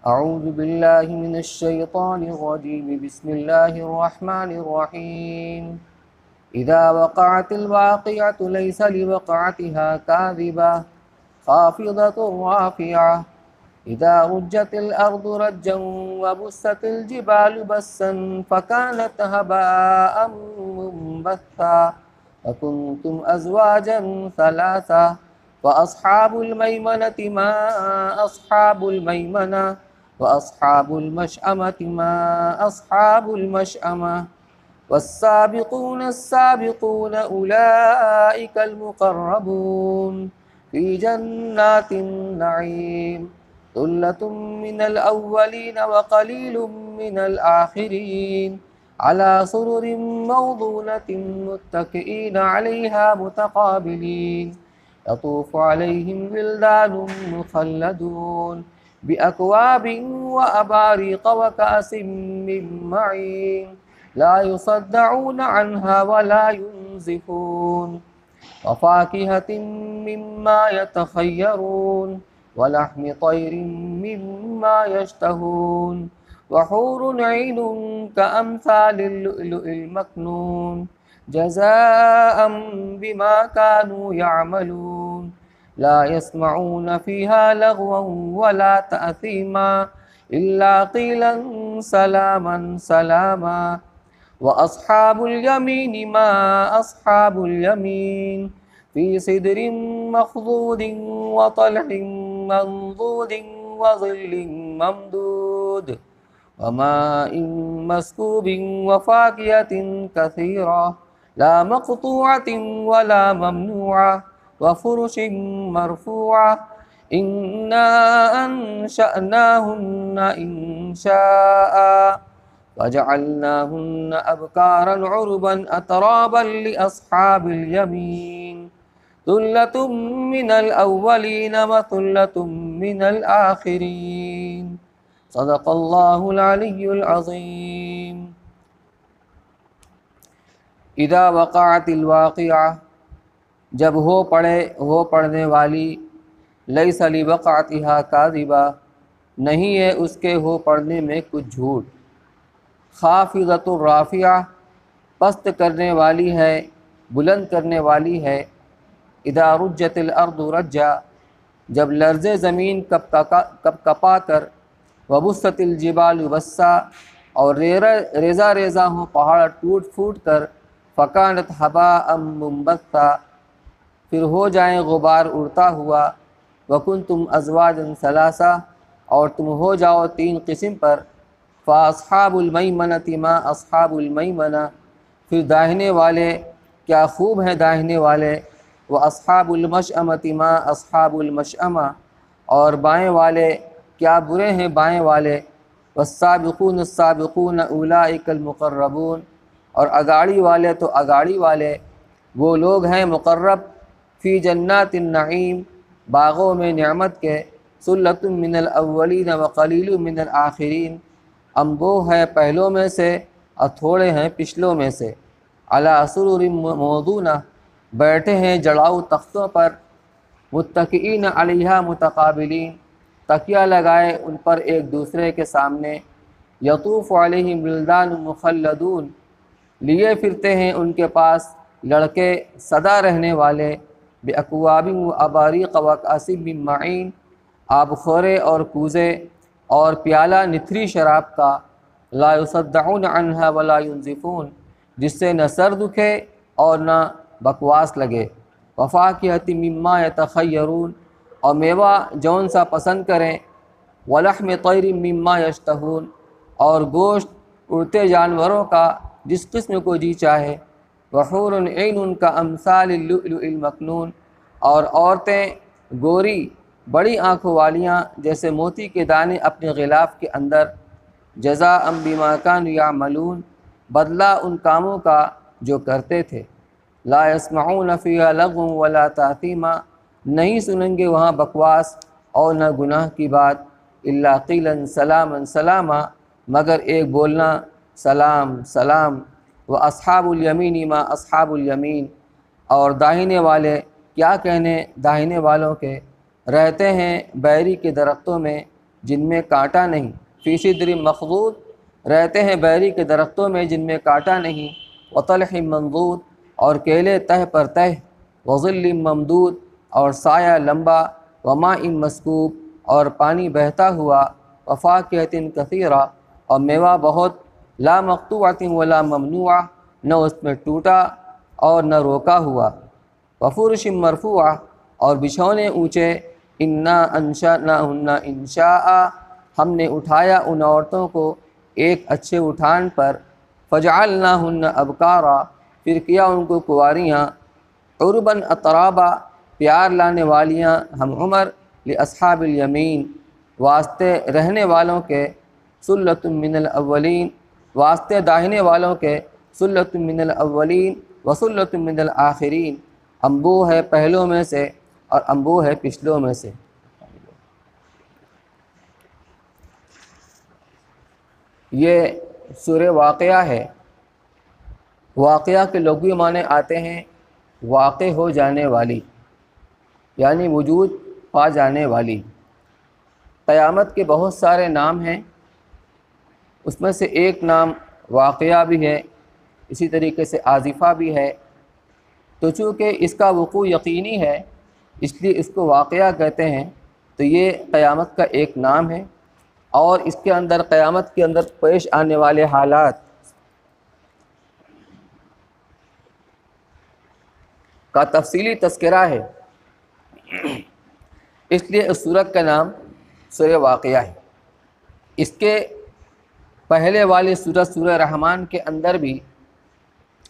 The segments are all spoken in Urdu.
أعوذ بالله من الشيطان الرجيم بسم الله الرحمن الرحيم إذا وقعت الواقعة ليس لوقعتها كاذبة خافضة رافعة إذا رجت الأرض رجا وبست الجبال بسا فكانت هباء منبثا وكنتم أزواجا ثلاثة وأصحاب الميمنة ما أصحاب الميمنة وأصحاب المشأمة ما أصحاب المشأمة والسابقون السابقون أولئك المقربون في جنات النعيم ثلة من الأولين وقليل من الآخرين على سرر موضونة متكئين عليها متقابلين يطوف عليهم ولدان مخلدون بأكواب وأباريق وكأس من معين لا يصدعون عنها ولا ينزفون وفاكهة مما يتخيرون ولحم طير مما يشتهون وحور عين كأمثال اللؤلؤ المكنون جزاء بما كانوا يعملون لا يسمعون فيها لغوا ولا تأثيما إلا قيلا سلاما سلاما وأصحاب اليمين ما أصحاب اليمين في سدر مخضود وطلح منضود وظل ممدود وماء مسكوب وفاكهة كثيرة لا مقطوعة ولا ممنوعة وفرش مرفوعة إنا أنشأناهن إنشاء وجعلناهن أبكارا عربا أترابا لأصحاب اليمين ثلة من الأولين وثلة من الآخرين صدق اللہ العلی العظیم۔ اذا وقعت الواقعہ، جب ہو پڑنے والی، لیس لوقعتها کاذبہ، نہیں ہے اس کے ہو پڑنے میں کچھ جھوٹ، خافضۃ رافعہ، پست کرنے والی ہے، بلند کرنے والی ہے، اذا رجت الارض رجا، جب لرزے زمین کپ کپا کر، وبست الجبال بسا، اور ریزہ ریزہ ہوں پہاڑ ٹوٹ پھوٹ کر، فکانت ہباء منبثا، پھر ہو جائیں غبار اڑتا ہوا، وکنتم ازواجا ثلاثہ، اور تم ہو جاؤ تین قسم پر، فاصحاب المیمنۃ ما اصحاب المیمنہ، پھر داہنے والے کیا خوب ہیں داہنے والے، واصحاب المشأمۃ ما اصحاب المشأمہ، اور بائیں والے کیا برے ہیں بائیں والے، والسابقون السابقون اولئک المقربون، اور اگاڑی والے تو اگاڑی والے وہ لوگ ہیں مقرب، فی جنات النعیم، باغوں میں نعمت کے، ثلۃ من الاولین وقلیل من الآخرین، انبوہ ہے پہلوں میں سے اور تھوڑے ہیں پچھلوں میں سے، علی سرر موضونہ، بیٹھے ہیں جڑاؤ تختوں پر، متکئین علیہا متقابلین، تکیہ لگائے ان پر ایک دوسرے کے سامنے، یطوف علیہم ولدان مخلدون، لیے پھرتے ہیں ان کے پاس لڑکے سدا رہنے والے، باکواب و اباریق وکأس من معین، آب خورے اور کوزے اور پیالہ نتھری شراب کا، لا یصدعون عنہا ولا ینزفون، جس سے نہ سر دکھے اور نہ بکواس لگے، وفاکہۃ مما یتخیرون، اور میوہ جون سا پسند کریں، ولحم طیر مما یشتہون، اور گوشت اڑتے جانوروں کا جس قسم کو جی چاہے، وحور عین کا امثال اللؤلؤ المکنون، اور عورتیں گوری بڑی آنکھوں والیاں جیسے موتی کے دانے اپنے غلاف کے اندر، جزاء بما کانوا یعملون، بدلہ ان کاموں کا جو کرتے تھے، لا یسمعون فیہا لغوا ولا تأثیما، نہیں سنیں گے وہاں بکواس اور نہ گناہ کی بات، الا قیلا سلاما سلاما، مگر ایک بولنا سلام سلام، واصحاب الیمین ما اصحاب الیمین، اور داہنے والے کیا کہنے داہنے والوں کے، رہتے ہیں بیری کے درختوں میں، جن میں کانٹا نہیں، فی صدر مخضود رہتے ہیں بیری کے درختوں میں جن میں کانٹا نہیں، وطلح منضود اور کیلے تہ پر تہ، وظل ممدود اور سایہ لمبا، وماء مسکوب اور پانی بہتا ہوا، وفاکہۃ کثیرہ اور میوہ بہت، لا مقطوعۃ ولا ممنوعہ نہ اس میں ٹوٹا اور نہ روکا ہوا، وفرش مرفوعہ اور بچھونے اونچے، انا انشأناہن انشاء ہم نے اٹھایا ان عورتوں کو ایک اچھے اٹھان پر، فجعلناہن ابکارا پھر کیا ان کو کنواریاں، عرباً اترابا پیار لانے والیاں ہم عمر، لاصحاب الیمین واسطے رہنے والوں کے، ثلۃ من الاولین واسطے داہنے والوں کے، ثلۃ من الاولین وثلۃ من الآخرین انبو ہے پہلوں میں سے اور انبو ہے پچھلوں میں سے۔ یہ سورہ واقعہ ہے۔ واقعہ کے لغوی معنی آتے ہیں واقع ہو جانے والی، یعنی وجود پا جانے والی۔ قیامت کے بہت سارے نام ہیں، اس میں سے ایک نام واقعہ بھی ہے، اسی طریقے سے آزفہ بھی ہے۔ تو چونکہ اس کا وقوع یقینی ہے اس لیے اس کو واقعہ کہتے ہیں، تو یہ قیامت کا ایک نام ہے، اور اس کے اندر قیامت کے اندر پیش آنے والے حالات کا تفصیلی تذکرہ ہے، اس لیے اس سورت کا نام سورہ واقعہ ہے۔ اس کے پہلے والی سورت سورہ رحمان کے اندر بھی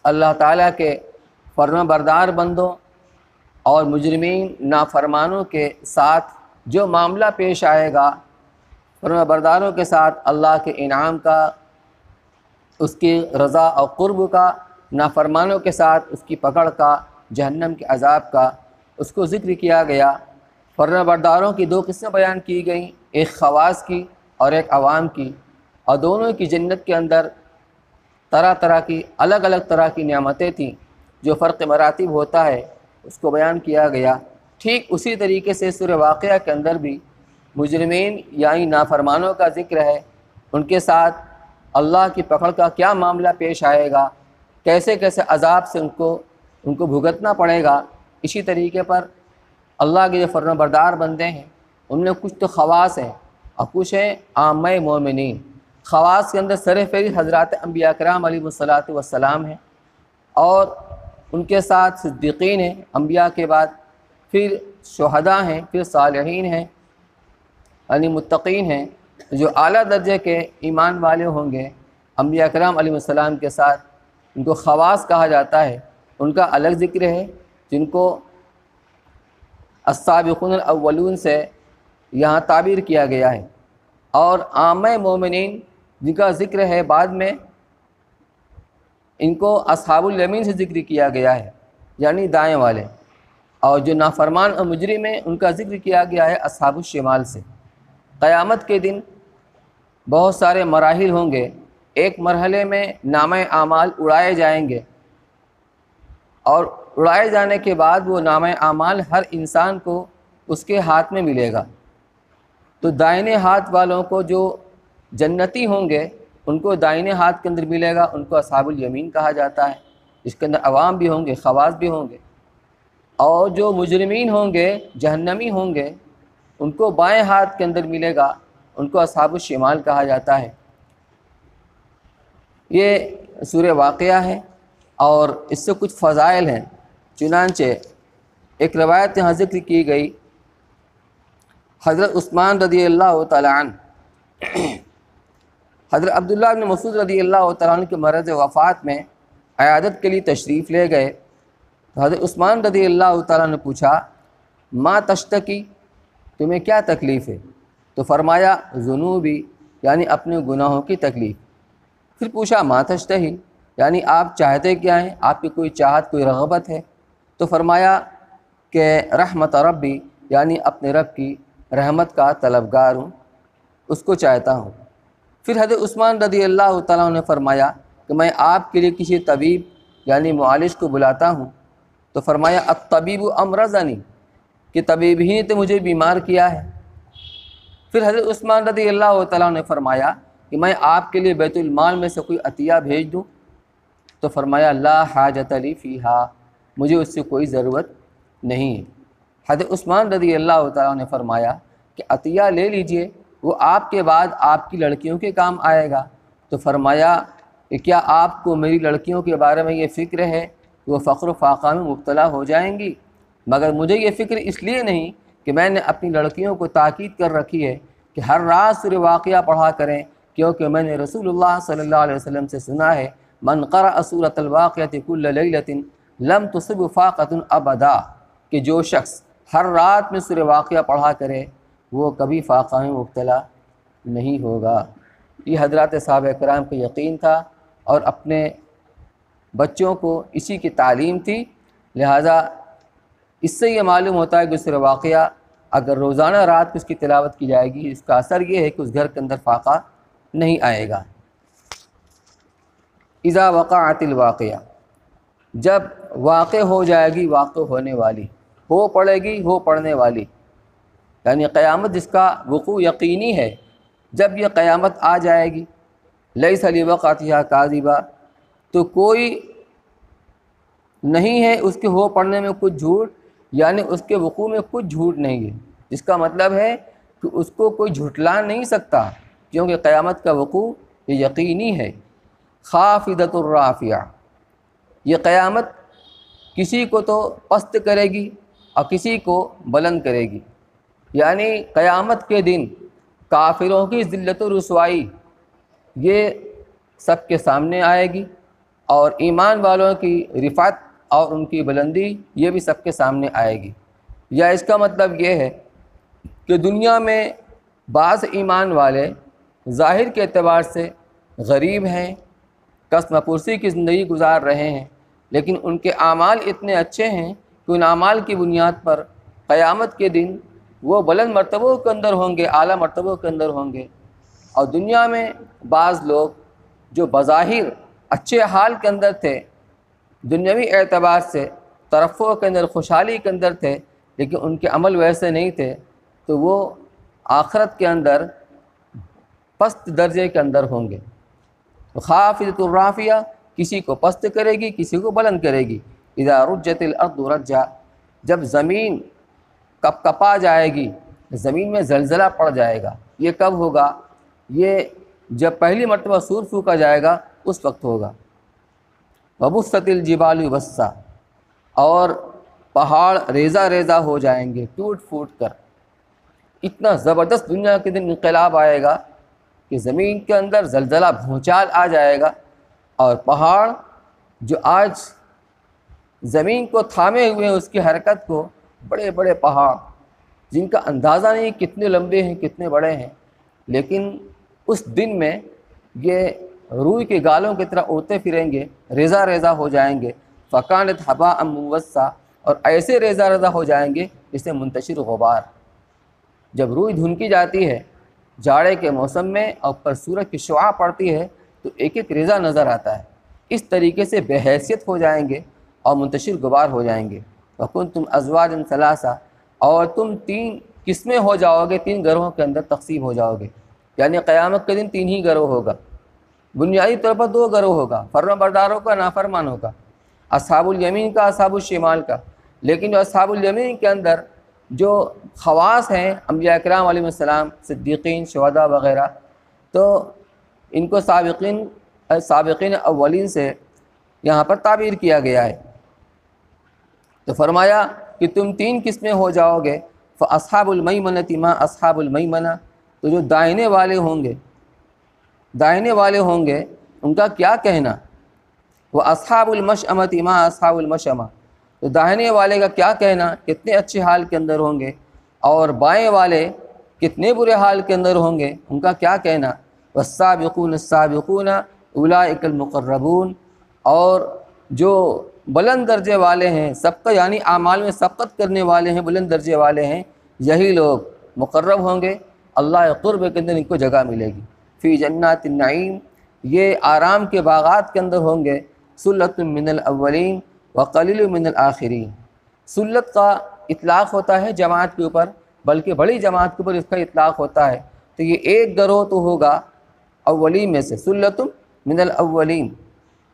اللہ تعالیٰ کے فرما بردار بندوں اور مجرمین نافرمانوں کے ساتھ جو معاملہ پیش آئے گا، فرما برداروں کے ساتھ اللہ کے انعام کا، اس کی رضا اور قرب کا، نافرمانوں کے ساتھ اس کی پکڑ کا، جہنم کے عذاب کا، اس کو ذکر کیا گیا۔ فرما برداروں کی دو قسمیں بیان کی گئیں، ایک خواص کی اور ایک عوام کی، اور دونوں کی جنت کے اندر طرح طرح کی الگ الگ طرح کی نعمتیں تھیں، جو فرق مراتب ہوتا ہے اس کو بیان کیا گیا۔ ٹھیک اسی طریقے سے سورہ واقعہ کے اندر بھی مجرمین یعنی نافرمانوں کا ذکر ہے، ان کے ساتھ اللہ کی پکڑ کا کیا معاملہ پیش آئے گا، کیسے کیسے عذاب سے ان کو بھگتنا پڑے گا۔ اسی طریقے پر اللہ کے جو فرما بردار بندے ہیں ان میں کچھ تو خواص ہیں اور کچھ ہیں عامہ مومنین۔ خواص کے اندر سر فہرست حضرات انبیاء کرام علیہ الصلاۃ والسلام ہیں، اور ان کے ساتھ صدیقین ہیں انبیاء کے بعد، پھر شہداء ہیں، پھر صالحین ہیں، یعنی متقین ہیں، جو اعلیٰ درجے کے ایمان والے ہوں گے انبیاء کرام علیہ السلام کے ساتھ، ان کو خواص کہا جاتا ہے۔ ان کا الگ ذکر ہے جن کو السابقون الاولون سے یہاں تعبیر کیا گیا ہے، اور عامہ مومنین جن کا ذکر ہے بعد میں ان کو اصحاب الیمین سے ذکر کیا گیا ہے، یعنی دائیں والے، اور جو نافرمان اور مجرم ہیں ان کا ذکر کیا گیا ہے اصحاب الشمال سے۔ قیامت کے دن بہت سارے مراحل ہوں گے، ایک مرحلے میں نامہ اعمال اڑائے جائیں گے، اور اڑائے جانے کے بعد وہ نامہ اعمال ہر انسان کو اس کے ہاتھ میں ملے گا۔ تو دائنے ہاتھ والوں کو جو جنتی ہوں گے ان کو دائنے ہاتھ کے اندر ملے گا، ان کو اصحاب الیمین کہا جاتا ہے، اس کے اندر عوام بھی ہوں گے، خواص بھی ہوں گے، اور جو مجرمین ہوں گے، جہنمی ہوں گے، ان کو بائیں ہاتھ کے اندر ملے گا، ان کو اصحاب الشمال کہا جاتا ہے۔ یہ سورہ واقعہ ہے، اور اس سے کچھ فضائل ہیں۔ چنانچہ ایک روایت یہاں ذکر کی گئی، حضرت عثمان رضی اللہ تعالیٰ عنہ حضرت عبداللہ بن مسعود رضی اللہ تعالیٰ عنہ کے مرض وفات میں عیادت کے لیے تشریف لے گئے، تو حضرت عثمان رضی اللہ تعالیٰ نے پوچھا ما تشتکی، تمہیں کیا تکلیف ہے؟ تو فرمایا ذنوبی، یعنی اپنے گناہوں کی تکلیف۔ پھر پوچھا ما تشتہی، یعنی آپ چاہتے کیا ہیں، آپ کی کوئی چاہت، کوئی رغبت ہے؟ تو فرمایا کہ رحمت ربی، یعنی اپنے رب کی رحمت کا طلبگار ہوں، اس کو چاہتا ہوں۔ پھر حضرت عثمان رضی اللہ تعالیٰ عنہ نے فرمایا کہ میں آپ کے لیے کسی طبیب یعنی معالج کو بلاتا ہوں۔ تو فرمایا الطبیب امرضنی، کہ طبیب ہی نے تو مجھے بیمار کیا ہے۔ پھر حضرت عثمان رضی اللہ تعالیٰ نے فرمایا کہ میں آپ کے لیے بیت المال میں سے کوئی عطیہ بھیج دوں؟ تو فرمایا لا حاجت لی فیہا، مجھے اس سے کوئی ضرورت نہیں ہے۔ حضرت عثمان رضی اللہ تعالیٰ نے فرمایا کہ عطیہ لے لیجئے، وہ آپ کے بعد آپ کی لڑکیوں کے کام آئے گا۔ تو فرمایا کہ کیا آپ کو میری لڑکیوں کے بارے میں یہ فکر ہے کہ وہ فقر و فاقہ میں مبتلا ہو جائیں گی؟ مگر مجھے یہ فکر اس لیے نہیں کہ میں نے اپنی لڑکیوں کو تاکید کر رکھی ہے کہ ہر رات سورہ واقعہ پڑھا کریں، کیونکہ میں نے رسول اللہ صلی اللہ علیہ وسلم سے سنا ہے من قرأ سورۃ الواقعۃ کل لیلۃ لم تصب فاقۃ ابدا، کہ جو شخص ہر رات میں سورہ واقعہ پڑھا کرے وہ کبھی فاقہ میں مبتلا نہیں ہوگا۔ یہ حضرات صحابہ کرام کا یقین تھا اور اپنے بچوں کو اسی کی تعلیم تھی، لہٰذا اس سے یہ معلوم ہوتا ہے کہ سورہ واقعہ اگر روزانہ رات کو اس کی تلاوت کی جائے گی، اس کا اثر یہ ہے کہ اس گھر کے اندر فاقہ نہیں آئے گا۔ اذا وقعت الواقعہ، جب واقع ہو جائے گی، واقع ہونے والی، ہو پڑے گی، ہو پڑنے والی، یعنی قیامت جس کا وقوع یقینی ہے، جب یہ قیامت آ جائے گی، لیس لوقعتھا کاذبہ، تو کوئی نہیں ہے اس کے ہو پڑنے میں کچھ جھوٹ، یعنی اس کے وقوع میں کچھ جھوٹ نہیں ہے، جس کا مطلب ہے کہ اس کو کوئی جھٹلا نہیں سکتا، کیونکہ قیامت کا وقوع یہ یقینی ہے۔ خافضۃ الرافعہ، یہ قیامت کسی کو تو پست کرے گی اور کسی کو بلند کرے گی، یعنی قیامت کے دن کافروں کی ذلت و رسوائی یہ سب کے سامنے آئے گی، اور ایمان والوں کی رفعت اور ان کی بلندی یہ بھی سب کے سامنے آئے گی۔ یا اس کا مطلب یہ ہے کہ دنیا میں بعض ایمان والے ظاہر کے اعتبار سے غریب ہیں، کسم پرسی کی زندگی گزار رہے ہیں، لیکن ان کے اعمال اتنے اچھے ہیں کہ ان اعمال کی بنیاد پر قیامت کے دن وہ بلند مرتبوں کے اندر ہوں گے، اعلیٰ مرتبوں کے اندر ہوں گے۔ اور دنیا میں بعض لوگ جو بظاہر اچھے حال کے اندر تھے، دنیاوی اعتبار سے ترفع کے اندر، خوشحالی کے اندر تھے، لیکن ان کے عمل ویسے نہیں تھے، تو وہ آخرت کے اندر پست درجے کے اندر ہوں گے۔ خافضۃ الرافعہ، کسی کو پست کرے گی، کسی کو بلند کرے گی۔ اذا رجت الارض رجا، جب زمین کپا جائے گی، زمین میں زلزلہ پڑ جائے گا۔ یہ کب ہوگا؟ یہ جب پہلی مرتبہ سور پھونکا جائے گا اس وقت ہوگا۔ وبست الجبال بسا، اور پہاڑ ریزہ ریزہ ہو جائیں گے، ٹوٹ پھوٹ کر۔ اتنا زبردست دنیا کے دن انقلاب آئے گا کہ زمین کے اندر زلزلہ بھونچال آ جائے گا، اور پہاڑ جو آج زمین کو تھامے ہوئے ہیں اس کی حرکت کو، بڑے بڑے پہاڑ جن کا اندازہ نہیں کتنے لمبے ہیں، کتنے بڑے ہیں، لیکن اس دن میں یہ روئی کے گالوں کی طرح اڑتے پھریں گے، ریزہ ریزہ ہو جائیں گے۔ فکانت حباء منبثا، اور ایسے ریزہ ریزہ ہو جائیں گے جسے منتشر غبار۔ جب روئی دھنکی جاتی ہے جاڑے کے موسم میں اور پر سورج کی شعاع پڑتی ہے تو ایک ایک ریزہ نظر آتا ہے، اس طریقے سے بے حیثیت ہو جائیں گے اور منتشر غبار ہو جائیں گے۔ وَكُنْتُمْ أَزْوَاجًا ثَلَاثًا، اور تم 3 قسمیں ہو جاؤ گے، 3 گروہوں کے اندر تقسیم ہو جاؤ گے، یعنی قیامت کے دن 3 ہی گروہ ہوگا۔ بنیادی طور پر 2 گروہ ہوگا، فرما برداروں کا، نافرمانوں کا، اصحاب الیمین کا، اصحاب الشمال کا۔ لیکن جو اصحاب الیمین کے اندر جو خواص ہیں، انبیاء کرام علیہ السلام، صدیقین، شہداء وغیرہ، تو ان کو سابقین اولین سے یہاں پر تعبیر کیا گیا ہے۔ تو فرمایا کہ تم 3 قسمیں ہو جاؤ گے۔ فاصحاب المیمنۃ ما اصحاب المیمنہ، تو جو دائنے والے ہوں گے ان کا کیا کہنا۔ واصحاب المشأمۃ ما اصحاب المشأمہ، تو داہنے والے کا کیا کہنا، کتنے اچھے حال کے اندر ہوں گے، اور بائیں والے کتنے برے حال کے اندر ہوں گے، ان کا کیا کہنا۔ والسابقون السابقون اولئک المقربون، اور جو بلند درجے والے ہیں، سبقت یعنی اعمال میں سبقت کرنے والے ہیں، بلند درجے والے ہیں، یہی لوگ مقرب ہوں گے، اللہ قرب کے اندر ان کو جگہ ملے گی۔ فی جنات النعیم، یہ آرام کے باغات کے اندر ہوں گے۔ سلۃ من الاولین وقلیل من الآخرین، سلت کا اطلاق ہوتا ہے جماعت کے اوپر، بلکہ بڑی جماعت کے اوپر اس کا اطلاق ہوتا ہے، تو یہ ایک گروہ تو ہوگا اولین میں سے، سلۃ من الاولین،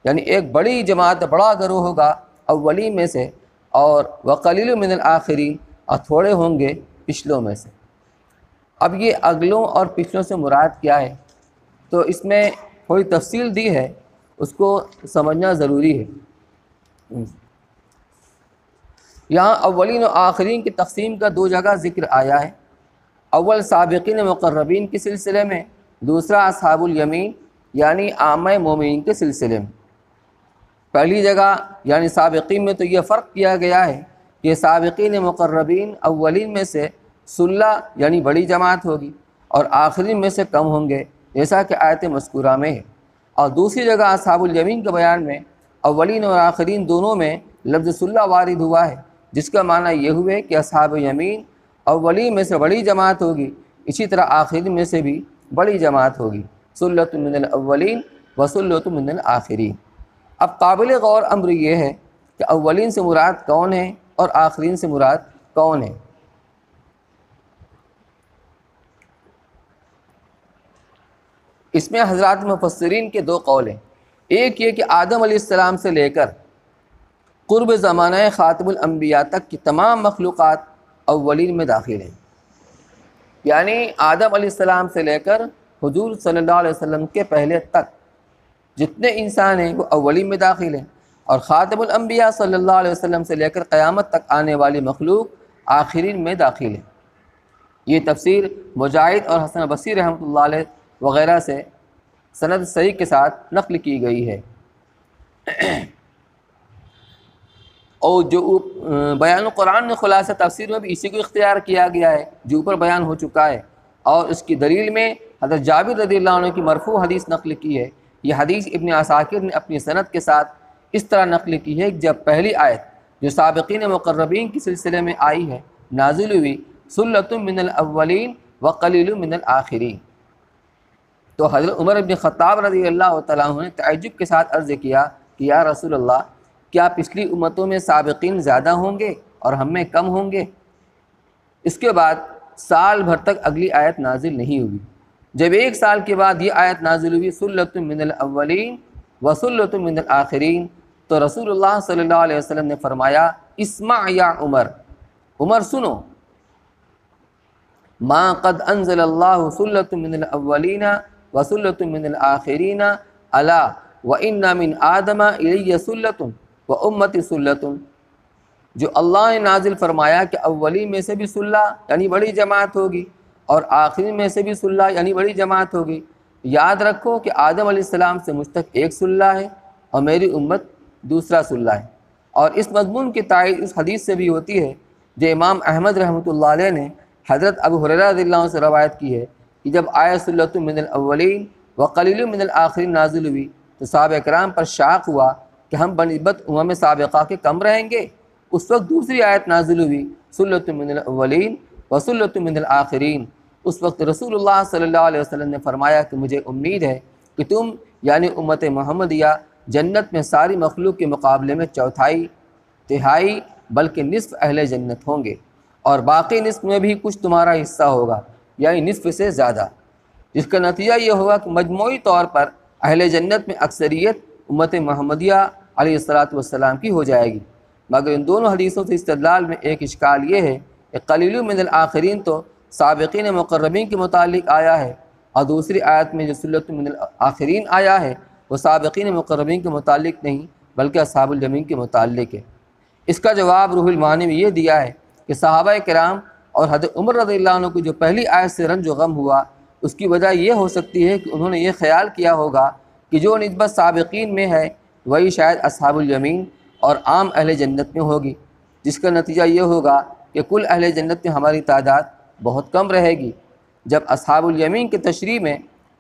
یعنی ایک بڑی جماعت، بڑا گروہ ہوگا اولین میں سے، اور وقلیل من الآخرین، اور تھوڑے ہوں گے پچھلوں میں سے۔ اب یہ اگلوں اور پچھلوں سے مراد کیا ہے؟ تو اس میں تھوڑی تفصیل دی ہے، اس کو سمجھنا ضروری ہے۔ یہاں اولین و آخرین کی تقسیم کا دو جگہ ذکر آیا ہے، اول سابقین مقربین کے سلسلے میں، دوسرا اصحاب الیمین یعنی عامہ مومنین کے سلسلے میں۔ پہلی جگہ یعنی سابقین میں تو یہ فرق کیا گیا ہے کہ سابقین مقربین اولین میں سے صلہ یعنی بڑی جماعت ہوگی، اور آخرین میں سے کم ہوں گے، جیسا کہ آیت مذکورہ میں ہے۔ اور دوسری جگہ اصحاب الیمین کے بیان میں اولین اور آخرین دونوں میں لفظ صلہ وارد ہوا ہے، جس کا معنی یہ ہوئے کہ اصحاب یمین اولین میں سے بڑی جماعت ہوگی، اسی طرح آخرین میں سے بھی بڑی جماعت ہوگی، صلۃ من الاولین و صلۃ من الآخرین۔ اب قابل غور امر یہ ہے کہ اولین سے مراد کون ہے اور آخرین سے مراد کون ہے؟ اس میں حضرات مفسرین کے دو قول ہیں۔ ایک یہ کہ آدم علیہ السلام سے لے کر قرب زمانہ خاتم الانبیاء تک کی تمام مخلوقات اولین میں داخل ہیں، یعنی آدم علیہ السلام سے لے کر حضور صلی اللہ علیہ وسلم کے پہلے تک جتنے انسان ہیں وہ اولین میں داخل ہیں، اور خاتم الانبیاء صلی اللہ علیہ وسلم سے لے کر قیامت تک آنے والی مخلوق آخرین میں داخل ہیں۔ یہ تفسیر مجاہد اور حسن بصری رحمۃ اللہ علیہ وغیرہ سے سند صحیح کے ساتھ نقل کی گئی ہے۔ اور جو بیان القرآن میں خلاصہ تفسیر میں بھی اسی کو اختیار کیا گیا ہے جو اوپر بیان ہو چکا ہے، اور اس کی دلیل میں حضرت جابر رضی اللہ عنہ کی مرفوع حدیث نقل کی ہے۔ یہ حدیث ابن عساکر نے اپنی سند کے ساتھ اس طرح نقل کی ہے کہ جب پہلی آیت جو سابقین مقربین کے سلسلے میں آئی ہے نازل ہوئی، صلۃ من الاولین وقلیل من الآخرین، تو حضرت عمر بن خطاب رضی اللہ تعالیٰ عنہ نے تعجب کے ساتھ عرض کیا کہ یا رسول اللہ، کیا پچھلی امتوں میں سابقین زیادہ ہوں گے اور ہم میں کم ہوں گے؟ اس کے بعد سال بھر تک اگلی آیت نازل نہیں ہوئی۔ جب ایک سال کے بعد یہ آیت نازل ہوئی، صلۃ من الاولین وصلۃ من الآخرین، تو رسول اللہ صلی اللہ علیہ وسلم نے فرمایا اسمع یا عمر، عمر سنو، ما قد انزل اللہ صلۃ من الاولین وصلۃ من الآخرین الا وان من آدم الی صلۃ وامتی صلۃ، جو اللہ نے نازل فرمایا کہ اولین میں سے بھی صلہ یعنی بڑی جماعت ہوگی، اور آخرین میں سے بھی صلہ یعنی بڑی جماعت ہوگی۔ یاد رکھو کہ آدم علیہ السلام سے مجھ تک ایک صلہ ہے اور میری امت دوسرا صلہ ہے۔ اور اس مضمون کی تائید اس حدیث سے بھی ہوتی ہے جو امام احمد رحمۃ اللہ علیہ نے حضرت ابو ہریرہ رضی اللہ عنہ سے روایت کی ہے کہ جب آیت صلۃ من الاولین وقلیل من الآخرین نازل ہوئی تو صحابہ کرام پر شاق ہوا کہ ہم بنسبت امم سابقہ کے کم رہیں گے۔ اس وقت دوسری آیت نازل ہوئی، صلۃ من الاولین وصلۃ من الآخرین۔ اس وقت رسول اللہ صلی اللہ علیہ وسلم نے فرمایا کہ مجھے امید ہے کہ تم یعنی امت محمدیہ جنت میں ساری مخلوق کے مقابلے میں چوتھائی، تہائی بلکہ نصف اہل جنت ہوں گے، اور باقی نصف میں بھی کچھ تمہارا حصہ ہوگا یعنی نصف سے زیادہ، جس کا نتیجہ یہ ہوگا کہ مجموعی طور پر اہل جنت میں اکثریت امت محمدیہ علیہ الصلاۃ والسلام کی ہو جائے گی۔ مگر ان دونوں حدیثوں سے استدلال میں ایک اشکال یہ ہے کہ قلیل من الآخرین تو سابقین مقربین کے متعلق آیا ہے، اور دوسری آیت میں جو صلۃ من الآخرین آیا ہے وہ سابقین مقربین کے متعلق نہیں بلکہ اصحاب الیمین کے متعلق ہے۔ اس کا جواب روح المعانی میں یہ دیا ہے کہ صحابہ کرام اور حضرت عمر رضی اللہ عنہ کو جو پہلی آیت سے رنج و غم ہوا، اس کی وجہ یہ ہو سکتی ہے کہ انہوں نے یہ خیال کیا ہوگا کہ جو نسبت سابقین میں ہے وہی شاید اصحاب الیمین اور عام اہل جنت میں ہوگی، جس کا نتیجہ یہ ہوگا کہ کل اہل جنت میں ہماری تعداد بہت کم رہے گی۔ جب اصحاب الیمین کے تشریح میں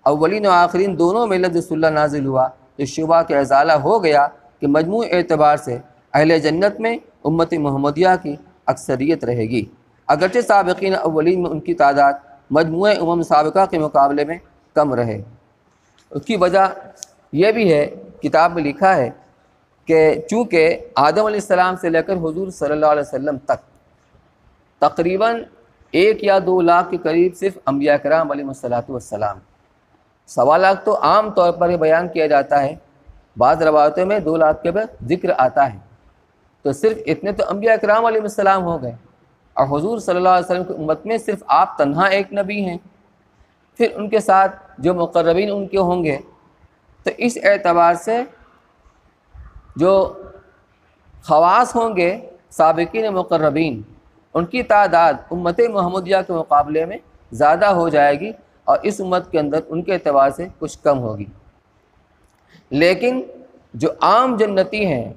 اولین و آخرین دونوں میں لفظ صلہ نازل ہوا تو شبہ کا ازالہ ہو گیا کہ مجموع اعتبار سے اہل جنت میں امت محمدیہ کی اکثریت رہے گی، اگرچہ سابقین اولین میں ان کی تعداد مجموعہ امم سابقہ کے مقابلے میں کم رہے۔ اس کی وجہ یہ بھی ہے، کتاب میں لکھا ہے کہ چونکہ آدم علیہ السلام سے لے کر حضور صلی اللہ علیہ وسلم تک تقریباً 1 یا 2 لاکھ کے قریب صرف انبیاء کرام علیہ الصلوۃ والسلام. 1.25 لاکھ تو عام طور پر یہ بیان کیا جاتا ہے، بعض روایتوں میں 2 لاکھ کے بعد ذکر آتا ہے. تو صرف اتنے تو انبیاء کرام علیہ السلام ہو گئے، اور حضور صلی اللہ علیہ وسلم کی امت میں صرف آپ تنہا ایک نبی ہیں. پھر ان کے ساتھ جو مقربین ان کے ہوں گے. تو اس اعتبار سے جو خواص ہوں گے سابقین مقربین، ان کی تعداد امت محمدیہ کے مقابلے میں زیادہ ہو جائے گی، اور اس امت کے اندر ان کے اعتبار سے کچھ کم ہوگی. لیکن جو عام جنتی ہیں،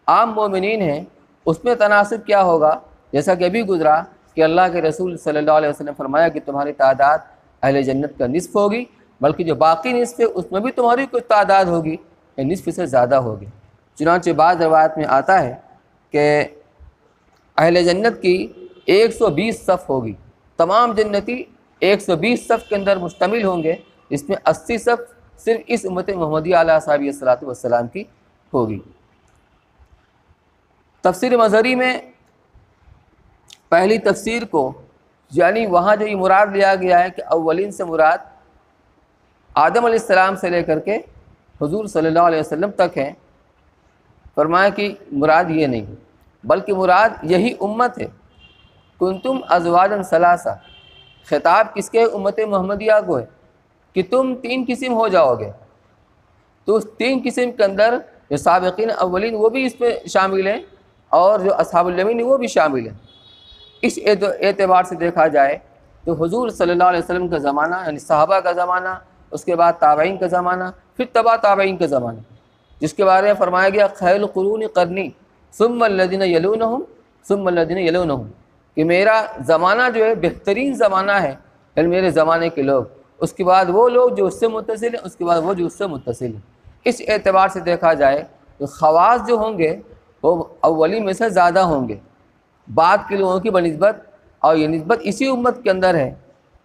عام مومنین ہیں، اس میں تناسب کیا ہوگا؟ جیسا کہ ابھی گزرا کہ اللہ کے رسول صلی اللہ علیہ وسلم نے فرمایا کہ تمہاری تعداد اہل جنت کا نصف ہوگی، بلکہ جو باقی نصف ہے اس میں بھی تمہاری کچھ تعداد ہوگی، نصف سے زیادہ ہوگی. چنانچہ بعض روایت میں آتا ہے کہ اہل جنت کی 120 صف ہوگی. تمام جنتی 120 صف کے اندر مشتمل ہوں گے، جس میں 80 صف صرف اس امت محمدیہ علیہ صحابہ الصلاۃ والسلام کی ہوگی. تفسیر مظہری میں پہلی تفسیر کو، یعنی وہاں جو یہ مراد لیا گیا ہے کہ اولین سے مراد آدم علیہ السلام سے لے کر کے حضور صلی اللہ علیہ وسلم تک ہیں، فرمایا کہ مراد یہ نہیں بلکہ مراد یہی امت ہے. کنتم ازواجا ثلاثہ، خطاب کس کے؟ امت محمدیہ کو ہے کہ تم 3 قسم ہو جاؤ گے. تو اس 3 قسم کے اندر جو سابقین اولین وہ بھی اس میں شامل ہیں، اور جو اصحاب الیمین وہ بھی شامل ہیں. اس اعتبار سے دیکھا جائے تو حضور صلی اللہ علیہ وسلم کا زمانہ، یعنی صحابہ کا زمانہ، اس کے بعد تابعین کا زمانہ، پھر تبع تابعین کا زمانہ، جس کے بارے میں فرمایا گیا خیر القرون قرنی ثم الذین یلونہم ثم الذین یلونہم، کہ میرا زمانہ جو ہے بہترین زمانہ ہے، یعنی میرے زمانے کے لوگ، اس کے بعد وہ لوگ جو اس سے متصل ہیں، اس کے بعد وہ جو اس سے متصل ہیں. اس اعتبار سے دیکھا جائے تو خواص جو ہوں گے وہ اولی میں سے زیادہ ہوں گے بعد کے لوگوں کی بنسبت، اور یہ نسبت اسی امت کے اندر ہے،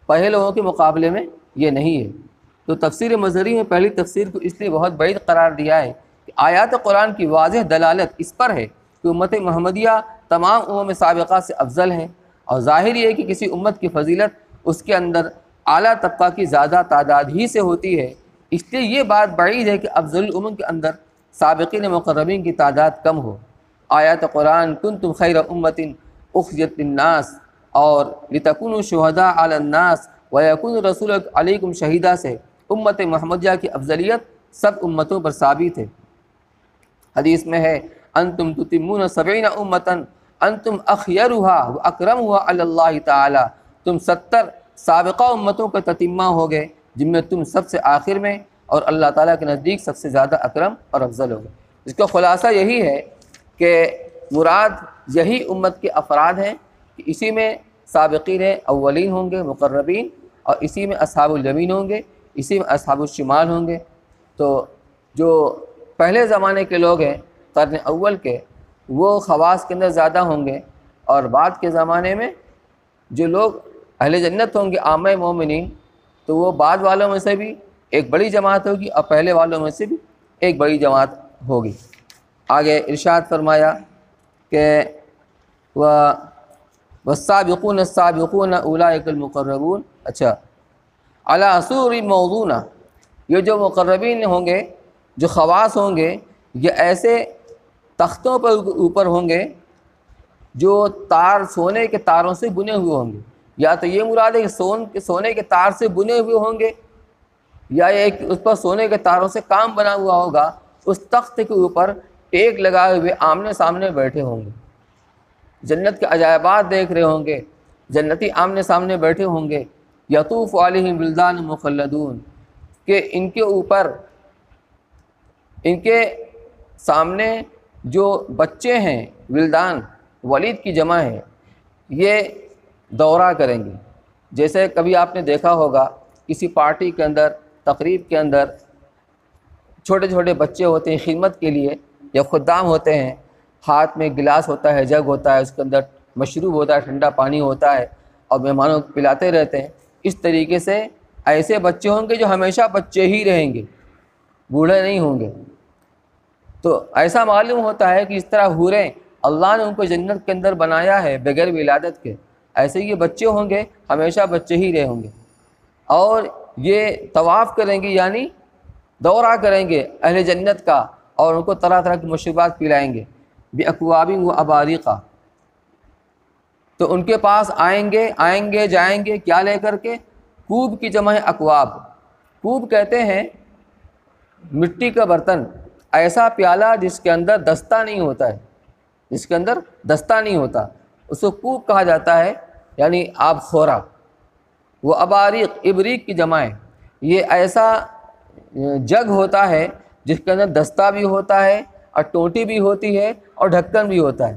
پہلے لوگوں کے مقابلے میں یہ نہیں ہے. تو تفسیر مظہری میں پہلی تفسیر کو اس لیے بہت بعید قرار دیا ہے کہ آیات قرآن کی واضح دلالت اس پر ہے کہ امت محمدیہ تمام امم سابقہ سے افضل ہے، اور ظاہر یہ ہے کہ کسی امت کی فضیلت اس کے اندر اعلیٰ طبقہ کی زیادہ تعداد ہی سے ہوتی ہے. اس لیے یہ بات بعید ہے کہ افضل الامم کے اندر سابقین مقربین کی تعداد کم ہو. آیات قرآن کنتم خیر امت اخرجت للناس اور لتکونوا شہداء علی الناس ویکون الرسول علیکم شہیدا سے امت محمدیہ کی افضلیت سب امتوں پر ثابت ہے. حدیث میں ہے انتم تتمون 70 امتا انتم اخیرها واکرمها علی اللہ تعالی، تم 70 سابقہ امتوں کا تتمہ ہو گئے جن میں تم سب سے آخر میں اور اللہ تعالیٰ کے نزدیک سب سے زیادہ اکرم اور افضل ہو گئے. اس کا خلاصہ یہی ہے کہ مراد یہی امت کے افراد ہیں کہ اسی میں سابقین اولین ہوں گے مقربین، اور اسی میں اصحاب الیمین ہوں گے، اسی میں اصحاب الشمال ہوں گے. تو جو پہلے زمانے کے لوگ ہیں قرن اول کے، وہ خواص کے اندر زیادہ ہوں گے، اور بعد کے زمانے میں جو لوگ اہل جنت ہوں گے عامہ مومنین، تو وہ بعد والوں میں سے بھی ایک بڑی جماعت ہوگی اور پہلے والوں میں سے بھی ایک بڑی جماعت ہوگی. آگے ارشاد فرمایا کہ والسابقون السابقون اولئک المقربون. اچھا، علی سرر موضونہ، یہ جو مقربین ہوں گے، جو خواص ہوں گے، یہ ایسے تختوں پر اوپر ہوں گے جو سونے کے تاروں سے بنے ہوئے ہوں گے. یا تو یہ مراد ہے کہ سونے کے تار سے بنے ہوئے ہوں گے، یا ایک اس پر سونے کے تاروں سے کام بنا ہوا ہوگا. اس تخت کے اوپر ٹیک لگائے ہوئے آمنے سامنے بیٹھے ہوں گے، جنت کے عجائبات دیکھ رہے ہوں گے، جنتی آمنے سامنے بیٹھے ہوں گے. یطوف علیہم ولدان مخلدون، کہ ان کے اوپر، ان کے سامنے جو بچے ہیں، ولدان ولید کی جمع ہے، یہ دورہ کریں گے. جیسے کبھی آپ نے دیکھا ہوگا کسی پارٹی کے اندر، تقریب کے اندر چھوٹے چھوٹے بچے ہوتے ہیں خدمت کے لیے، یا خدام ہوتے ہیں، ہاتھ میں گلاس ہوتا ہے، جگ ہوتا ہے، اس کے اندر مشروب ہوتا ہے، ٹھنڈا پانی ہوتا ہے، اور مہمانوں کو پلاتے رہتے ہیں. اس طریقے سے ایسے بچے ہوں گے جو ہمیشہ بچے ہی رہیں گے، بوڑھے نہیں ہوں گے. تو ایسا معلوم ہوتا ہے کہ اس طرح حوریں اللہ نے ان کو جنت کے اندر بنایا ہے بغیر ولادت کے، ایسے یہ بچے ہوں گے، ہمیشہ بچے ہی رہے ہوں گے، اور یہ طواف کریں گے یعنی دورہ کریں گے اہل جنت کا، اور ان کو طرح طرح کی مشروبات پلائیں گے، باکواب و اباریقہ۔ تو ان کے پاس آئیں گے جائیں گے کیا لے کر کے؟ کوب کی جمع ہے اکواب۔ کوب کہتے ہیں مٹی کا برتن، ایسا پیالہ جس کے اندر دستہ نہیں ہوتا ہے، جس کے اندر دستہ نہیں ہوتا، اس کو کوب کہا جاتا ہے، یعنی آب خورا۔ وہ اباریق، ابریق کی جمع ہے، یہ ایسا جگ ہوتا ہے جس کے اندر دستہ بھی ہوتا ہے اور ٹوٹی بھی ہوتی ہے اور ڈھکن بھی ہوتا ہے،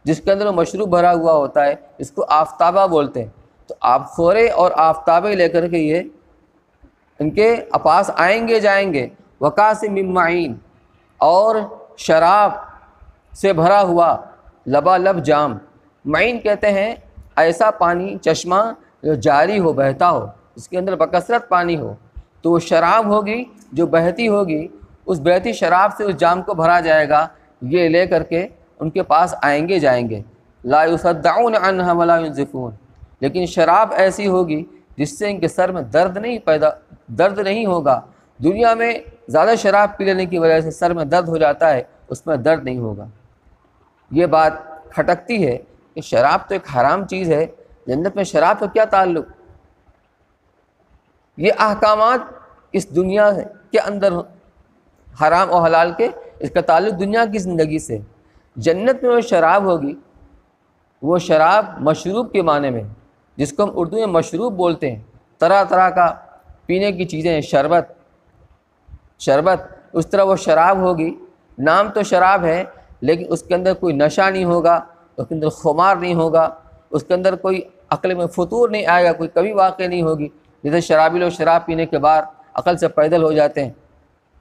جس کے اندر مشروب بھرا ہوا ہوتا ہے، اس کو آفتابہ بولتے ہیں۔ تو آب خورے اور آفتابے لے کر کے یہ ان کے پاس آئیں گے جائیں گے۔ وکاس من معین، اور شراب سے بھرا ہوا لبالب جام۔ معین کہتے ہیں ایسا پانی، چشمہ جو جاری ہو، بہتا ہو، اس کے اندر بکثرت پانی ہو، تو وہ شراب ہوگی جو بہتی ہوگی، اس بہتی شراب سے اس جام کو بھرا جائے گا، یہ لے کر کے ان کے پاس آئیں گے جائیں گے۔ لا یصدعون عنها ولا ينزفون، لیکن شراب ایسی ہوگی جس سے ان کے سر میں درد نہیں ہوگا۔ دنیا میں زیادہ شراب پی لینے کی وجہ سے سر میں درد ہو جاتا ہے، اس میں درد نہیں ہوگا۔ یہ بات کھٹکتی ہے کہ شراب تو ایک حرام چیز ہے، جنت میں شراب کا کیا تعلق؟ یہ احکامات اس دنیا کے اندر حرام و حلال کے، اس کا تعلق دنیا کی زندگی سے۔ جنت میں وہ شراب ہوگی، وہ شراب مشروب کے معنی میں، جس کو ہم اردو میں مشروب بولتے ہیں، طرح طرح کا پینے کی چیزیں ہیں، شربت، اس طرح وہ شراب ہوگی۔ نام تو شراب ہے لیکن اس کے اندر کوئی نشہ نہیں ہوگا، اس کے اندر خمار نہیں ہوگا، اس کے اندر کوئی عقل میں فطور نہیں آئے گا، کوئی کبھی واقع نہیں ہوگی، جیسے شرابی لوگ شراب پینے کے بعد عقل سے پیدل ہو جاتے ہیں۔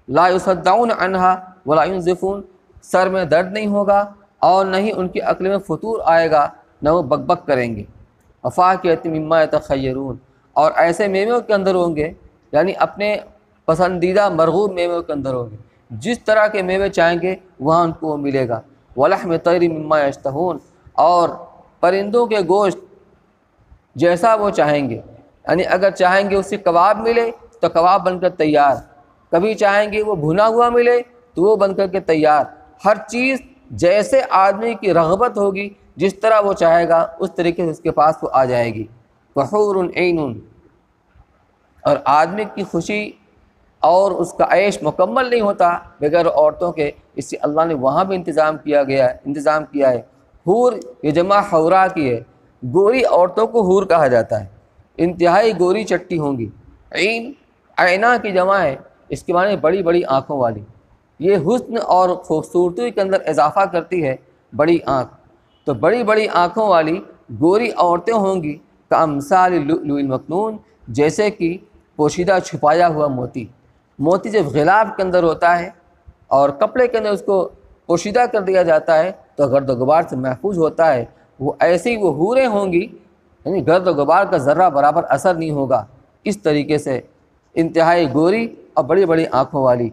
لا یصدعون عنها ولا ينزفون، سر میں درد نہیں ہوگا اور نہ ہی ان کی عقل میں فطور آئے گا، نہ وہ بک بک کریں گے۔ وفاکہۃ مما یتخیرون، اور ایسے میووں کے اندر ہوں گے، یعنی اپنے پسندیدہ مرغوب میووں کے اندر ہوں گے، جس طرح کے میوے چاہیں گے وہاں ان کو وہ ملے گا۔ ولحم طیر مما یشتہون، اور پرندوں کے گوشت جیسا وہ چاہیں گے، یعنی اگر چاہیں گے اس سے کباب ملے تو کباب بن کر تیار، کبھی چاہیں گے وہ بھنا ہوا ملے تو وہ بن کر کے تیار۔ ہر چیز جیسے آدمی کی رغبت ہوگی، جس طرح وہ چاہے گا اس طریقے سے اس کے پاس وہ آ جائے گی۔ وحور عین، اور آدمی کی خوشی اور اس کا عیش مکمل نہیں ہوتا بغیر عورتوں کے، اس سے اللہ نے وہاں بھی انتظام کیا ہے۔ حور یہ جمع حورا کی ہے، گوری عورتوں کو حور کہا جاتا ہے، انتہائی گوری چٹی ہوں گی۔ عین عینہ کی جمع ہے، اس کے معنی بڑی بڑی آنکھوں والی، یہ حسن اور خوبصورتی کے اندر اضافہ کرتی ہے بڑی آنکھ، تو بڑی بڑی آنکھوں والی گوری عورتیں ہوں گی، کامثال اللؤلؤ المکنون، جیسے کہ پوشیدہ چھپایا ہوا موتی جب غلاف کے اندر ہوتا ہے اور کپڑے کے اندر اس کو پوشیدہ کر دیا جاتا ہے تو گرد و غبار سے محفوظ ہوتا ہے، وہ ایسی وہ حوریں ہوں گی، یعنی گرد و غبار کا ذرہ برابر اثر نہیں ہوگا، اس طریقے سے انتہائی گوری اور بڑی بڑی آنکھوں والی۔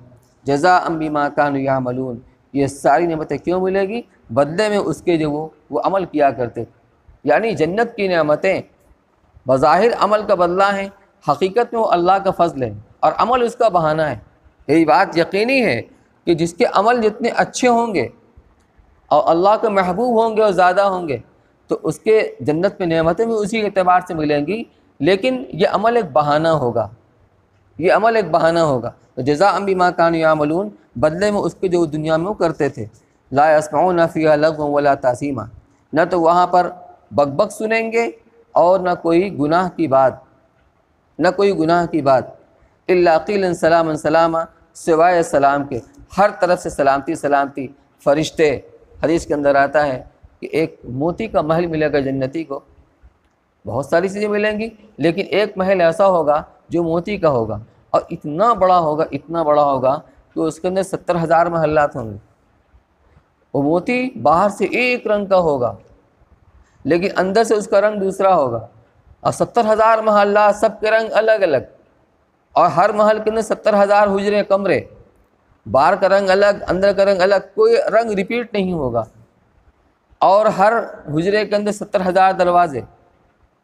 جزاء بما كانوا يعملون، یہ ساری نعمتیں کیوں ملے گی؟ بدلے میں اس کے جو وہ عمل کیا کرتے، یعنی جنت کی نعمتیں بظاہر عمل کا بدلہ ہیں، حقیقت میں وہ اللہ کا فضل ہے اور عمل اس کا بہانہ ہے۔ یہی بات یقینی ہے کہ جس کے عمل جتنے اچھے ہوں گے اور اللہ کے محبوب ہوں گے اور زیادہ ہوں گے تو اس کے جنت میں نعمتیں بھی اسی اعتبار سے ملیں گی، لیکن یہ عمل ایک بہانہ ہوگا، تو جزاء بما كانوا يعملون، بدلے میں اس کے جو دنیا میں وہ کرتے تھے۔ لا يسمعون فيها لغوا ولا تاثیما، نہ تو وہاں پر بک بک سنیں گے اور نہ کوئی گناہ کی بات، الا قیلا سلاما سلاما، سوائے سلام کے، ہر طرف سے سلامتی۔ فرشتے، حدیث کے اندر آتا ہے کہ ایک موتی کا محل ملے گا جنتی کو، بہت ساری چیزیں ملیں گی لیکن ایک محل ایسا ہوگا جو موتی کا ہوگا، اور اتنا بڑا ہوگا کہ اس کے اندر 70,000 محلات ہوں گے۔ وہ موتی باہر سے ایک رنگ کا ہوگا لیکن اندر سے اس کا رنگ دوسرا ہوگا، اور 70,000 محلات، سب کے رنگ الگ الگ، اور ہر محل کے اندر 70,000 حجرے، کمرے، باہر کا رنگ الگ، اندر کا رنگ الگ، کوئی رنگ ریپیٹ نہیں ہوگا، اور ہر حجرے کے اندر 70,000 دروازے،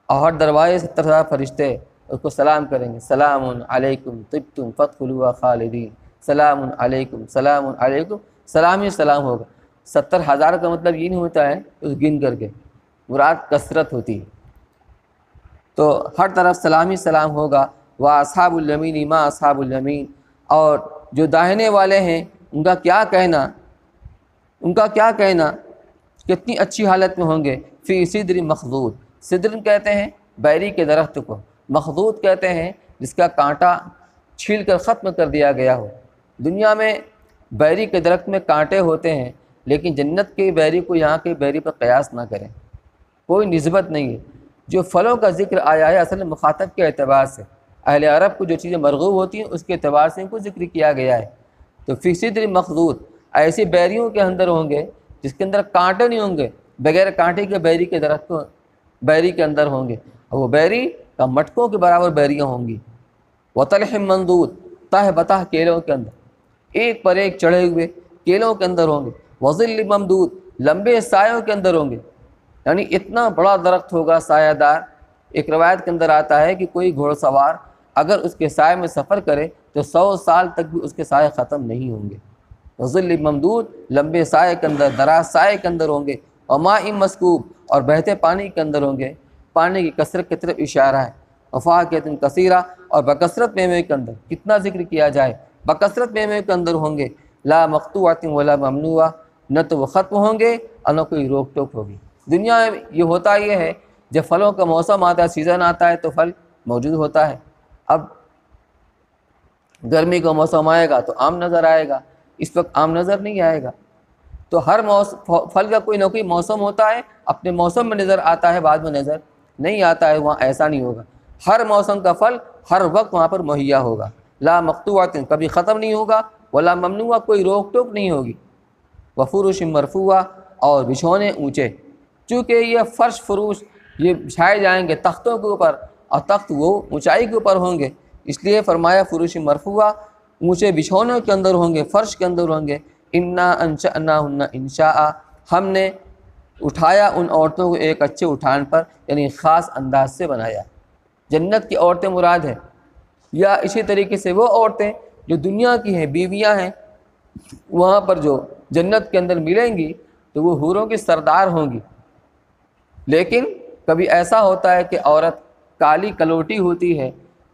اور ہر دروازے 70,000 فرشتے اس کو سلام کریں گے، سلام علیکم طبتم فادخلوها خالدین، سلام علیکم سلام علیکم، سلام ہی سلام ہوگا۔ 70,000 کا مطلب یہ نہیں ہوتا ہے اس گن کر کے، مراد کثرت ہوتی ہے۔ تو ہر طرف سلام ہی سلام ہوگا۔ وَأَصْحَابُ الْيَمِينِ مَا أَصْحَابُ الْيَمِينِ، اور جو داہنے والے ہیں ان کا کیا کہنا، ان کا کیا کہنا، کتنی اچھی حالت میں ہوں گے۔ فی سدر مخضود، سدر کہتے ہیں بیری کے درخت کو، مخضود کہتے ہیں جس کا کانٹا چھیل کر ختم کر دیا گیا ہو۔ دنیا میں بیری کے درخت میں کانٹے ہوتے ہیں، لیکن جنت کے بیری کو یہاں کے بیری پر قیاس نہ کریں، کوئی نسبت نہیں ہے۔ جو پھلوں کا ذکر آیا ہے اصل مخاطب کے اعتبار سے، اہل عرب کو جو چیزیں مرغوب ہوتی ہیں اس کے اعتبار سے ان کو ذکر کیا گیا ہے۔ تو فی سدر مخضود، ایسی بیریوں کے اندر ہوں گے جس کے اندر کانٹے نہیں ہوں گے، بغیر کانٹے کے بیری کے درخت کو بیری کے اندر ہوں گے، اور وہ بیری کا مٹکوں کے برابر بیریاں ہوں گی۔ وطلح مندود، تہ بتہ کیلوں کے اندر، ایک پر ایک چڑھے ہوئے کیلوں کے اندر ہوں گے۔ وظل ممدود، لمبے سایوں کے اندر ہوں گے، یعنی اتنا بڑا درخت ہوگا سایہ دار۔ ایک روایت کے اندر آتا ہے کہ کوئی گھوڑ سوار اگر اس کے سائے میں سفر کرے تو 100 سال تک بھی اس کے سائے ختم نہیں ہوں گے۔ وظل ممدود، لمبے سائے کے اندر، دراز سائے کے اندر ہوں گے۔ وماء مسکوب، اور بہتے پانی کے اندر ہوں گے۔ پانی کی کثرت کی طرف اشارہ ہے۔ وفاکہۃ کثیرہ، اور بکثرت میوے کے اندر، کتنا ذکر کیا جائے، بکثرت میوے کے اندر ہوں گے۔ لا مقطوعۃ ولا ممنوعہ، نہ تو وہ ختم ہوں گے اور نہ کوئی روک ٹوک ہوگی۔ دنیا میں یہ ہوتا یہ ہے جب پھلوں کا موسم آتا ہے، سیزن آتا ہے تو پھل موجود ہوتا ہے۔ اب گرمی کا موسم آئے گا تو آم نظر آئے گا، اس وقت آم نظر نہیں آئے گا۔ تو ہر پھل کا کوئی نہ کوئی موسم ہوتا ہے، اپنے موسم میں نظر آتا ہے، بعد میں نظر نہیں آتا ہے۔ وہاں ایسا نہیں ہوگا، ہر موسم کا پھل ہر وقت وہاں پر مہیا ہوگا۔ لا مقطوعۃ، کبھی ختم نہیں ہوگا، ولا ممنوعہ، کوئی روک ٹوک نہیں ہوگی۔ وفروش مرفوعہ، اور بچھونے اونچے، چونکہ یہ فرش فروش یہ بچھائے جائیں گے تختوں کے اوپر، اور تخت وہ اونچائی کے اوپر ہوں گے، اس لیے فرمایا فروش مرفوعہ، اونچے بچھونوں کے اندر ہوں گے، فرش کے اندر ہوں گے۔ انا انشأناہن انشاء، ہم نے اٹھایا ان عورتوں کو ایک اچھے اٹھان پر، یعنی خاص انداز سے بنایا۔ جنت کی عورتیں مراد ہیں، یا اسی طریقے سے وہ عورتیں جو دنیا کی ہیں، بیویاں ہیں، وہاں پر جو جنت کے اندر ملیں گی تو وہ حوروں کی سردار ہوں گی۔ لیکن کبھی ایسا ہوتا ہے کہ عورت کالی کلوٹی ہوتی ہے،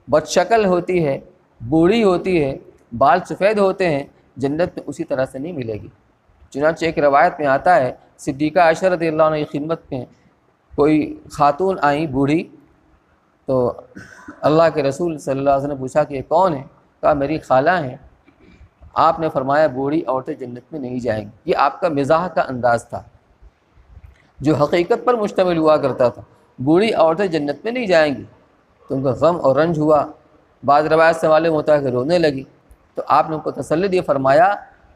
بد شکل ہوتی ہے، بوڑھی ہوتی ہے، بال سفید ہوتے ہیں، جنت میں اسی طرح سے نہیں ملے گی۔ چنانچہ ایک روایت میں آتا ہے، صدیقہ عائشہ رضی اللہ عنہ کی خدمت میں کوئی خاتون آئیں بوڑھی، تو اللہ کے رسول صلی اللہ علیہ وسلم نے پوچھا کہ یہ کون ہے؟ کہا میری خالہ ہیں۔ آپ نے فرمایا بوڑھی عورتیں جنت میں نہیں جائیں گی۔ یہ آپ کا مزاح کا انداز تھا جو حقیقت پر مشتمل ہوا کرتا تھا، بوڑھی عورتیں جنت میں نہیں جائیں گی۔ تو ان کا غم اور رنج ہوا، بعض روایت سے معلوم ہوتا ہے کہ رونے لگی۔ تو آپ نے ان کو تسلی دی، فرمایا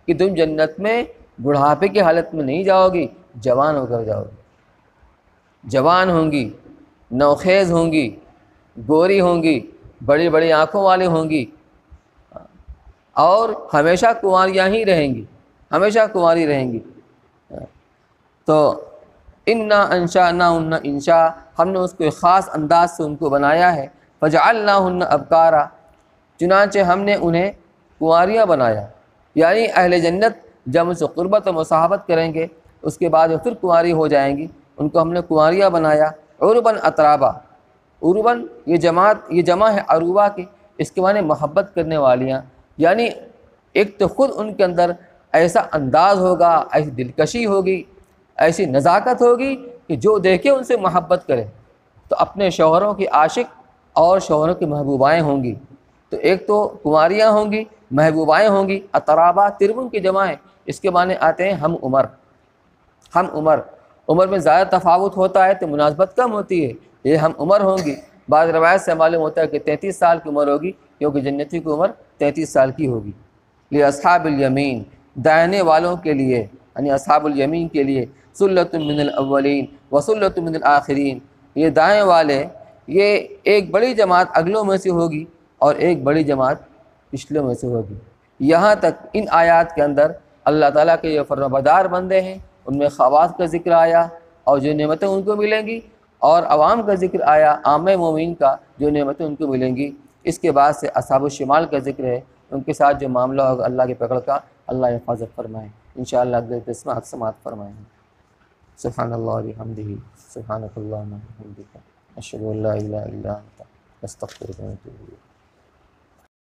کہ تم جنت میں بڑھاپے کی حالت میں نہیں جاؤ گی، جوان ہو کر جاؤ گی، جوان ہوں گی، نوخیز ہوں گی، گوری ہوں گی، بڑی بڑی آنکھوں والی ہوں گی، اور ہمیشہ کنواریاں ہی رہیں گی، ہمیشہ کنواری رہیں گی۔ تو انا انشأناہن انشاء، ہم نے اس کو ایک خاص انداز سے ان کو بنایا ہے۔ فجعلناہن ابکارا، چنانچہ ہم نے انہیں کنواریاں بنایا، یعنی اہل جنت جب ان سے قربت و مصاحبت کریں گے اس کے بعد وہ پھر کنواری ہو جائیں گی، ان کو ہم نے کنواریاں بنایا۔ عرباً اترابا، عرباً یہ جمع ہے عروبہ کی، اس کے معنی محبت کرنے والیاں، یعنی ایک تو خود ان کے اندر ایسا انداز ہوگا، ایسی دلکشی ہوگی، ایسی نزاکت ہوگی کہ جو دیکھے ان سے محبت کرے۔ تو اپنے شوہروں کی عاشق اور شوہروں کی محبوبائیں ہوں گی، تو ایک تو کنواریاں ہوں گی، محبوبائیں ہوں گی۔ اترابا تربن کی جمع ہے، اس کے معنی آتے ہیں ہم عمر، ہم عمر، عمر میں زیادہ تفاوت ہوتا ہے تو مناسبت کم ہوتی ہے، یہ ہم عمر ہوں گی۔ بعض روایت سے معلوم ہوتا ہے کہ 33 سال کی عمر ہوگی، کیونکہ جنتی کی عمر 33 سال کی ہوگی۔ لاصحاب الیمین، دائنے والوں کے لیے، یعنی اصحاب الیمین کے لیے، سلۃ من الاولین وسلۃ من الآخرین، یہ دائیں والے، یہ ایک بڑی جماعت اگلوں میں سے ہوگی اور ایک بڑی جماعت پچھلوں میں سے ہوگی۔ یہاں تک ان آیات کے اندر اللہ تعالیٰ کے یہ فرمانبردار بندے ہیں، ان میں خواص کا ذکر آیا، اور جو نعمتیں ان کو ملیں گی اور عوام کا ذکر آیا، عام مومن کا جو نعمتیں ان کو ملیں گی۔ اس کے بعد سے اصحاب الشمال کا ذکر ہے، ان کے ساتھ جو معاملہ ہوگا اللہ کے پکڑ کا، اللہ حفاظت فرمائے۔ انشاءاللہ اگلے درس میں سماعت فرمائیں گے۔ سبحان اللہ و بحمدہ، سبحانک اللہم و بحمدک، اشہد ان لا الہ الا انت، استغفرک و اتوب الیک۔